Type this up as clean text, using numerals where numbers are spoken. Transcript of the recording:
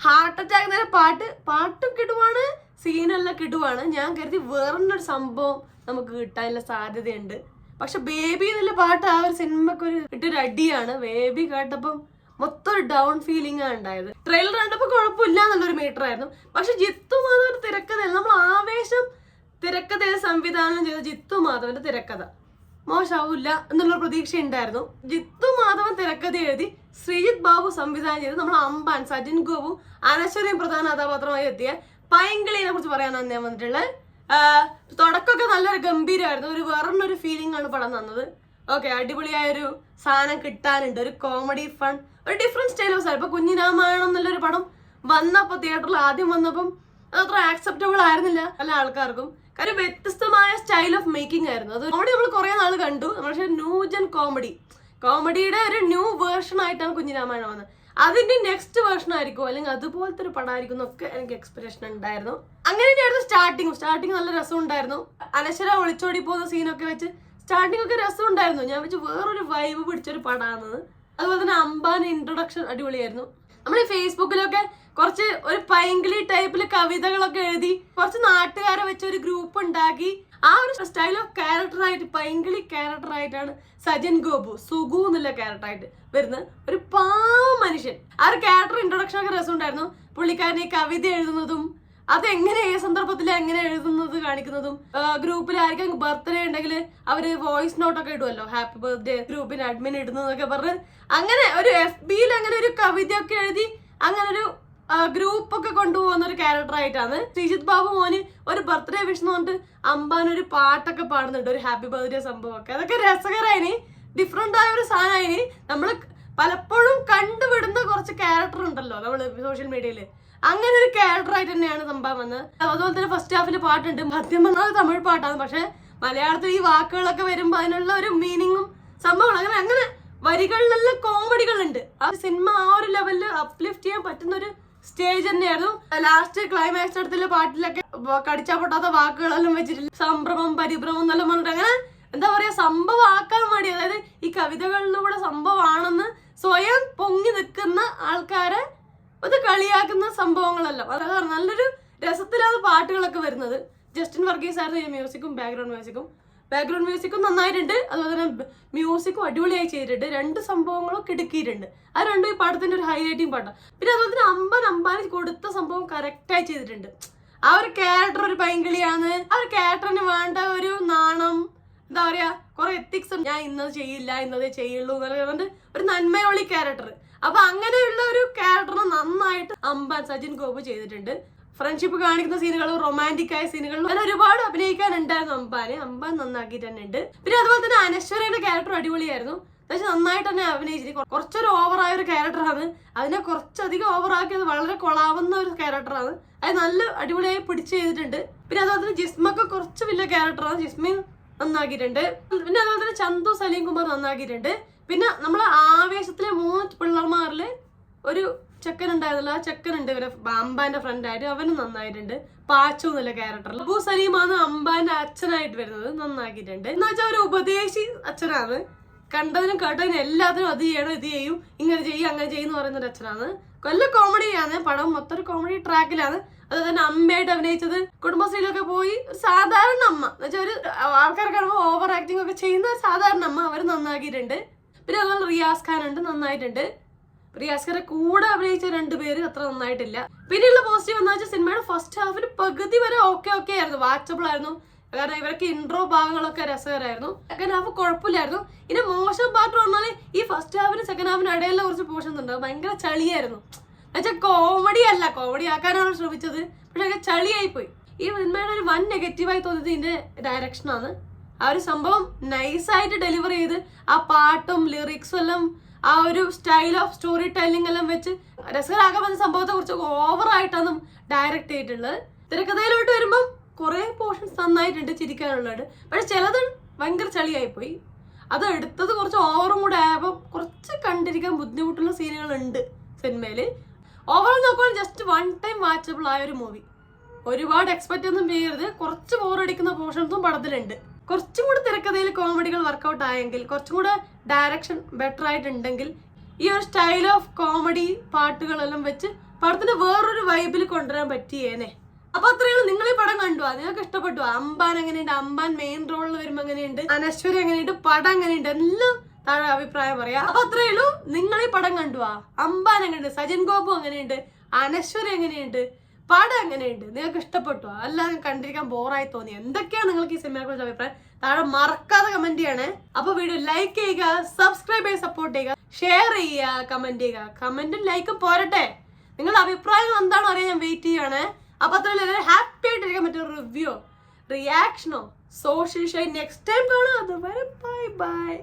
Heart attack നേരെ പാട്ടും കിടുവാണ്, സീനെല്ലാം കിടുവാണ്. ഞാൻ കരുതി വേറൊരു സംഭവം നമുക്ക് കിട്ടാനുള്ള സാധ്യതയുണ്ട്. പക്ഷെ ബേബി എന്നുള്ള പാട്ട് ആ ഒരു സിനിമക്ക് ഇട്ടൊരു അടിയാണ്. ബേബി കേട്ടപ്പം മൊത്തം ഒരു ഡൗൺ ഫീലിംഗ് ആണ് ഉണ്ടായത്. ട്രെയിലർ കണ്ടപ്പോൾ കുഴപ്പമില്ല എന്നുള്ളൊരു മീറ്റർ ആയിരുന്നു. പക്ഷെ ജിത്തു മാധവന്റെ തിരക്കഥ, നമ്മൾ ആവേശം തിരക്കഥ സംവിധാനം ചെയ്ത ജിത്തു മാധവന്റെ തിരക്കഥ മോശമാവില്ല എന്നുള്ള പ്രതീക്ഷ ഉണ്ടായിരുന്നു. ജിത്തു മാധവൻ തിരക്കഥ എഴുതി ശ്രീജിത്ത് ബാബു സംവിധാനം ചെയ്ത് നമ്മൾ അമ്പാൻ, സജിൻ ഗോപു, അനശ്വരയും പ്രധാന കഥാപാത്രമായി എത്തിയ പൈങ്കിളിനെ കുറിച്ച് പറയാനാണ് ഞാൻ വന്നിട്ടുള്ളത്. തുടക്കമൊക്കെ നല്ലൊരു ഗംഭീരമായിരുന്നു. വേറൊരു ഫീലിംഗ് ആണ് പടം തന്നത്. ഓക്കെ, അടിപൊളിയായൊരു സാധനം കിട്ടാനുണ്ട്. ഒരു കോമഡി ഫൺ, ഒരു ഡിഫറെന്റ് സ്റ്റൈൽ ഓഫ് സാധനം. ഇപ്പൊ കുഞ്ഞിരാമായണം എന്നുള്ളൊരു പടം വന്നപ്പോൾ തിയേറ്ററിൽ ആദ്യം വന്നപ്പം അതത്ര ആക്സെപ്റ്റബിൾ ആയിരുന്നില്ല പല ആൾക്കാർക്കും. കാര്യം വ്യത്യസ്തമായ സ്റ്റൈൽ ഓഫ് മേക്കിംഗ് ആയിരുന്നു. അത് കോമഡി നമ്മൾ കുറെ നാൾ കണ്ടു. പക്ഷേ ന്യൂജൻ കോമഡിയുടെ ഒരു ന്യൂ വേർഷൻ ആയിട്ടാണ് കുഞ്ഞിരാമായണം വന്നത്. അതിന്റെ നെക്സ്റ്റ് വേർഷൻ ആയിരിക്കും, അല്ലെങ്കിൽ അതുപോലത്തെ ഒരു പടമായിരിക്കും എന്നൊക്കെ എനിക്ക് എക്സ്പെക്ടേഷൻ ഉണ്ടായിരുന്നു. അങ്ങനെ തന്നെയായിരുന്നു സ്റ്റാർട്ടിങ് നല്ല രസം ഉണ്ടായിരുന്നു. അനശ്വര ഒളിച്ചോടി പോകുന്ന സീനൊക്കെ വെച്ച് സ്റ്റാർട്ടിംഗ് ഒക്കെ രസം ഉണ്ടായിരുന്നു. ഞാൻ വെച്ച് വേറൊരു വൈബ് പിടിച്ചൊരു പടമാണെന്ന്. അതുപോലെ തന്നെ അമ്പാൻ ഇൻട്രൊഡക്ഷൻ അടിപൊളിയായിരുന്നു. നമ്മൾ ഈ ഫേസ്ബുക്കിലൊക്കെ കുറച്ച് ഒരു പൈങ്കിളി ടൈപ്പില് കവിതകളൊക്കെ എഴുതി കുറച്ച് നാട്ടുകാരെ വെച്ച് ഒരു ഗ്രൂപ്പ് ഉണ്ടാക്കി ആ ഒരു സ്റ്റൈൽ ഓഫ് ക്യാരക്ടറായിട്ട്, പൈങ്കിളി ക്യാരക്ടറായിട്ടാണ് സജിൻ ഗോപു, സുഗു എന്നുള്ള ക്യാരക്ടറായിട്ട് വരുന്ന ഒരു പാവ മനുഷ്യൻ. ആ ഒരു ക്യാരക്ടർ ഇൻട്രൊഡക്ഷൻ ഒക്കെ രസം ഉണ്ടായിരുന്നു. പുള്ളിക്കാരൻ ഈ കവിത എഴുതുന്നതും അതെങ്ങനെ ഏത് സന്ദർഭത്തിൽ എങ്ങനെ എഴുതുന്നത് കാണിക്കുന്നതും, ഗ്രൂപ്പിൽ ആർക്കും ബർത്ത്ഡേ ഉണ്ടെങ്കിൽ അവര് വോയിസ് നോട്ടൊക്കെ ഇടുമല്ലോ, ഹാപ്പി ബർത്ത്ഡേ ഗ്രൂപ്പിന് അഡ്മിൻ ഇടുന്നതൊക്കെ പറഞ്ഞ് അങ്ങനെ ഒരു FBയിൽ അങ്ങനെ ഒരു കവിതയൊക്കെ എഴുതി അങ്ങനെ ഒരു ഗ്രൂപ്പൊക്കെ കൊണ്ടുപോകുന്ന ഒരു ക്യാരക്ടറായിട്ടാണ്. ശ്രീജിത്ത് ബാബു മോന് ഒരു ബർത്ത്ഡേ വിഷ് എന്ന് പറഞ്ഞിട്ട് അമ്പാൻ ഒരു പാട്ടൊക്കെ പാടുന്നുണ്ട്, ഒരു ഹാപ്പി ബർത്ത്ഡേ സംഭവമൊക്കെ. അതൊക്കെ രസകരമായിന്, ഡിഫറെന്റ് ആയ ഒരു സാധനമായിന്. നമ്മൾ പലപ്പോഴും കണ്ടുവിടുന്ന കുറച്ച് ക്യാരക്ടർ ഉണ്ടല്ലോ നമ്മള് സോഷ്യൽ മീഡിയയില്, അങ്ങനെ ഒരു ക്യാരക്ടറായിട്ട് തന്നെയാണ് സംഭവം വന്നത്. അതുപോലെ തന്നെ ഫസ്റ്റ് ഹാഫിൽ പാട്ടുണ്ട്, സത്യം പറഞ്ഞാൽ തമിഴ് പാട്ടാണ്. പക്ഷെ മലയാളത്തിൽ ഈ വാക്കുകളൊക്കെ വരുമ്പോൾ അതിനുള്ള ഒരു മീനിങ്ങും സംഭവങ്ങൾ അങ്ങനെ വരികളിലെല്ലാം കോമഡികളുണ്ട്. ആ സിനിമ ആ ഒരു ലെവലിൽ അപ്ലിഫ്റ്റ് ചെയ്യാൻ പറ്റുന്ന ഒരു സ്റ്റേജ് തന്നെയായിരുന്നു. ലാസ്റ്റ് ക്ലൈമാക്സ് അടുത്തുള്ള പാട്ടിലൊക്കെ കടിച്ചാ പൊട്ടാത്ത വാക്കുകളെല്ലാം വെച്ചിട്ട് സംഭ്രമം പരിഭ്രമം എന്നെല്ലാം പറഞ്ഞിട്ട് അങ്ങനെ എന്താ പറയാ സംഭവമാക്കാൻ വേണ്ടി, അതായത് ഈ കവിതകളിലൂടെ സംഭവമാണെന്ന് സ്വയം പൊങ്ങി നിൽക്കുന്ന ആൾക്കാരെ അത് കളിയാക്കുന്ന സംഭവങ്ങളെല്ലാം അതായത് നല്ലൊരു രസത്തിലാണ് പാട്ടുകളൊക്കെ വരുന്നത്. ജസ്റ്റിൻ വർഗീസ് ആയിരുന്നു ഈ മ്യൂസിക്കും ബാക്ക്ഗ്രൗണ്ട് മ്യൂസിക്കും നന്നായിട്ടുണ്ട്. അതുപോലെ തന്നെ മ്യൂസിക്കും അടിപൊളിയായി ചെയ്തിട്ടുണ്ട്. രണ്ട് സംഭവങ്ങളും കിടുക്കിയിട്ടുണ്ട്. അത് രണ്ടും ഈ പാട്ടത്തിന്റെ ഒരു ഹൈലൈറ്റിംഗ് പാട്ടാണ്. പിന്നെ അതുപോലെ തന്നെ അമ്പാന് കൊടുത്ത സംഭവം കറക്റ്റായി ചെയ്തിട്ടുണ്ട്. ആ ഒരു ക്യാരക്ടർ ഒരു പൈങ്കിളിയാണ്, ആ ഒരു ക്യാരക്ടറിന് വേണ്ട ഒരു നാണം, എന്താ പറയാ കുറെ എത്തിക്സ്, ഞാൻ ഇന്നത് ചെയ്യില്ല ഇന്നതേ ചെയ്യുള്ളൂ എന്നുള്ളത് ഒരു നന്മയുള്ള ക്യാരക്ടർ. അപ്പൊ അങ്ങനെയുള്ള ഒരു ക്യാരക്ടറിനെ നന്നായിട്ട് അമ്പാൻ സജിൻ ഗോപു ചെയ്തിട്ടുണ്ട്. ഫ്രണ്ട്ഷിപ്പ് കാണിക്കുന്ന സീനുകളും റൊമാൻറ്റിക് ആയ സീനുകളും അങ്ങനെ ഒരുപാട് അഭിനയിക്കാനുണ്ടായിരുന്നു അമ്പാൻ നന്നാക്കിയിട്ട് തന്നെ ഉണ്ട്. പിന്നെ അതുപോലെ തന്നെ അനശ്വരയുടെ ക്യാരക്ടർ അടിപൊളിയായിരുന്നു. പക്ഷെ നന്നായിട്ട് തന്നെ അഭിനയിച്ചിട്ട് കുറച്ചൊരു ഓവറായ ഒരു ക്യാരക്ടറാണ്. അതിനെ കുറച്ചധികം ഓവറാക്കിയത് വളരെ കൊളാവുന്ന ഒരു ക്യാരക്ടറാണ്. അത് നല്ല അടിപൊളിയായി പിടിച്ച് ചെയ്തിട്ടുണ്ട്. പിന്നെ അതുപോലെ തന്നെ ജിസ്മൊക്കെ കുറച്ച് വലിയ ക്യാരക്ടറാണ്, ജിസ്മയും നന്നാക്കിയിട്ടുണ്ട്. പിന്നെ അതുപോലെ തന്നെ ചന്തു സലീം കുമാർ നന്നാക്കിയിട്ടുണ്ട്. പിന്നെ നമ്മളെ ആവേശത്തിലെ 3 പിള്ളർമാരില് ഒരു ചെക്കൻ ഉണ്ടായിരുന്നല്ലോ, ആ ചെക്കനുണ്ട് ഇവരെ അമ്പാന്റെ ഫ്രണ്ട് ആയിട്ട്, അവനും നന്നായിട്ടുണ്ട്. പാച്ചു എന്നുള്ള ക്യാരക്ടറിൽ അബു സലീമാണ് അമ്പാന്റെ അച്ഛനായിട്ട് വരുന്നത്, നന്നാക്കിയിട്ടുണ്ട്. എന്ന് വെച്ചാൽ ഒരു ഉപദേശി അച്ഛനാണ്. കണ്ടതിനും കേട്ടതിനും എല്ലാത്തിനും അത് ചെയ്യണം, ഇത് ചെയ്യും, ഇങ്ങനെ ചെയ്യും അങ്ങനെ ചെയ്യുന്ന പറയുന്ന ഒരു അച്ഛനാണ്. കൊല്ല കോമഡിയാണ് പടം, മൊത്തം ഒരു കോമഡി ട്രാക്കിലാണ്. അതുപോലെ തന്നെ അമ്മയായിട്ട് അഭിനയിച്ചത് കുടുംബശ്രീയിലൊക്കെ പോയി ഒരു സാധാരണ അമ്മ എന്ന് വെച്ചാൽ ഒരു ആൾക്കാർ കാണുമ്പോൾ ഓവർ ആക്ടിങ് ഒക്കെ ചെയ്യുന്ന സാധാരണ അമ്മ, അവർ നന്നാക്കിയിട്ടുണ്ട്. പിന്നെ അതുപോലെ റിയാസ് ഖാൻ ഉണ്ട്, നന്നായിട്ടുണ്ട്. റിയാസ് ഖാനെ കൂടെ അഭിനയിച്ച 2 പേര് അത്ര നന്നായിട്ടില്ല. പിന്നെയുള്ള പോസിറ്റീവ് എന്ന് വെച്ചാൽ സിനിമയുടെ ഫസ്റ്റ് ഹാഫിന് പകുതി വരെ ഓക്കെ ആയിരുന്നു, വാച്ചബിൾ ആയിരുന്നു. കാരണം ഇവർക്ക് ഇൻട്രോ ഭാഗങ്ങളൊക്കെ രസകരമായിരുന്നു. സെക്കൻഡ് ഹാഫ് കുഴപ്പമില്ലായിരുന്നു. ഇനി മോശം പാർട്ട് പറഞ്ഞാൽ ഈ ഫസ്റ്റ് ഹാഫിന് സെക്കൻഡ് ഹാഫിന് ഇടയിലുള്ള കുറച്ച് പോർഷൻസ് ഉണ്ട്, ഭയങ്കര ചളിയായിരുന്നു. എന്നുവെച്ചാൽ കോമഡി ആക്കാനാണ് ശ്രമിച്ചത്, പക്ഷെ ചളിയായി പോയി. ഈ സിനിമയുടെ ഒരു വൻ നെഗറ്റീവായി തോന്നിയത് ഇതിന്റെ ഡയറക്ഷനാണ്. ആ ഒരു സംഭവം നൈസായിട്ട് ഡെലിവർ ചെയ്ത് ആ പാട്ടും ലിറിക്സും എല്ലാം ആ ഒരു സ്റ്റൈൽ ഓഫ് സ്റ്റോറി ടെല്ലിംഗ് എല്ലാം വെച്ച് രസകരമാക്കാൻ പറ്റുന്ന സംഭവത്തെ കുറിച്ച് ഓവറായിട്ടാണ് ഡയറക്റ്റ് ചെയ്തിട്ടുള്ളത്. തിരക്കഥയിലോട്ട് വരുമ്പം കുറെ പോർഷൻസ് നന്നായിട്ടുണ്ട് ചിരിക്കാനുള്ളത്, പക്ഷെ ചിലത് ഭയങ്കര ചളിയായി പോയി. അത് എടുത്തത് കുറച്ച് ഓവറും കൂടെ ആയപ്പോൾ കുറച്ച് കണ്ടിരിക്കാൻ ബുദ്ധിമുട്ടുള്ള സീനുകളുണ്ട് സിനിമയില്. ഓവറോൾ നോക്കുവാണെങ്കിൽ ജസ്റ്റ് 1 ടൈം വാച്ചബിൾ ആയ ഒരു മൂവി. ഒരുപാട് എക്സ്പെക്ട് ഒന്നും ചെയ്യരുത്. കുറച്ച് ബോറടിക്കുന്ന പോർഷൻസും പടത്തിലുണ്ട്. കുറച്ചും കൂടെ തിരക്കഥയിൽ കോമഡികൾ വർക്കൗട്ട് ആയെങ്കിൽ, കുറച്ചും കൂടെ ഡയറക്ഷൻ ബെറ്റർ ആയിട്ടുണ്ടെങ്കിൽ ഈ ഒരു സ്റ്റൈൽ ഓഫ് കോമഡി പാട്ടുകളെല്ലാം വെച്ച് പടത്തിന് വേറൊരു വൈബിൽ കൊണ്ടുവരാൻ പറ്റിയേനെ. അപ്പൊ അത്രയുള്ളൂ. നിങ്ങൾ ഈ പടം കണ്ടുവാ? നിങ്ങൾക്ക് ഇഷ്ടപ്പെട്ടു? അമ്പാൻ എങ്ങനെയുണ്ട്? അമ്പാൻ മെയിൻ റോളിൽ വരുമ്പോ എങ്ങനെയുണ്ട്? അനശ്വരി എങ്ങനെയുണ്ട്? പടം എങ്ങനെയുണ്ട്? എല്ലാം താഴെ അഭിപ്രായം പറയാം. അപ്പൊ അത്രയുള്ളൂ. നിങ്ങൾ ഈ പടം കണ്ടുവാ? അമ്പാൻ എങ്ങനെയുണ്ട്? സജിൻ ഗോപു എങ്ങനെയുണ്ട്? അനശ്വരി എങ്ങനെയുണ്ട്? പടം എങ്ങനെയുണ്ട്? നിങ്ങൾക്ക് ഇഷ്ടപ്പെട്ടോ? അല്ലാതെ കണ്ടിരിക്കാൻ ബോറായി തോന്നി? എന്തൊക്കെയാണ് നിങ്ങൾക്ക് ഈ സിനിമയെ കുറിച്ച് അഭിപ്രായം? താഴെ മറക്കാതെ കമന്റ് ചെയ്യണേ. അപ്പൊ വീഡിയോ ലൈക്ക് ചെയ്യുക, സബ്സ്ക്രൈബ് ചെയ്ത് സപ്പോർട്ട് ചെയ്യുക, ഷെയർ ചെയ്യുക, കമന്റ് ചെയ്യുക. കമന്റും ലൈക്കും പോരട്ടെ, നിങ്ങളുടെ അഭിപ്രായങ്ങൾ എന്താണോ അറിയാൻ ഞാൻ വെയിറ്റ് ചെയ്യാണ്. അപ്പൊ അത്ര ഹാപ്പി ആയിട്ടിരിക്കാൻ പറ്റും. റിവ്യൂ, റിയാക്ഷനോ, സോഷ്യൽ ഷെയർ നെക്സ്റ്റ് ടൈം കാണാം. അതുവരെ ബൈ ബൈ.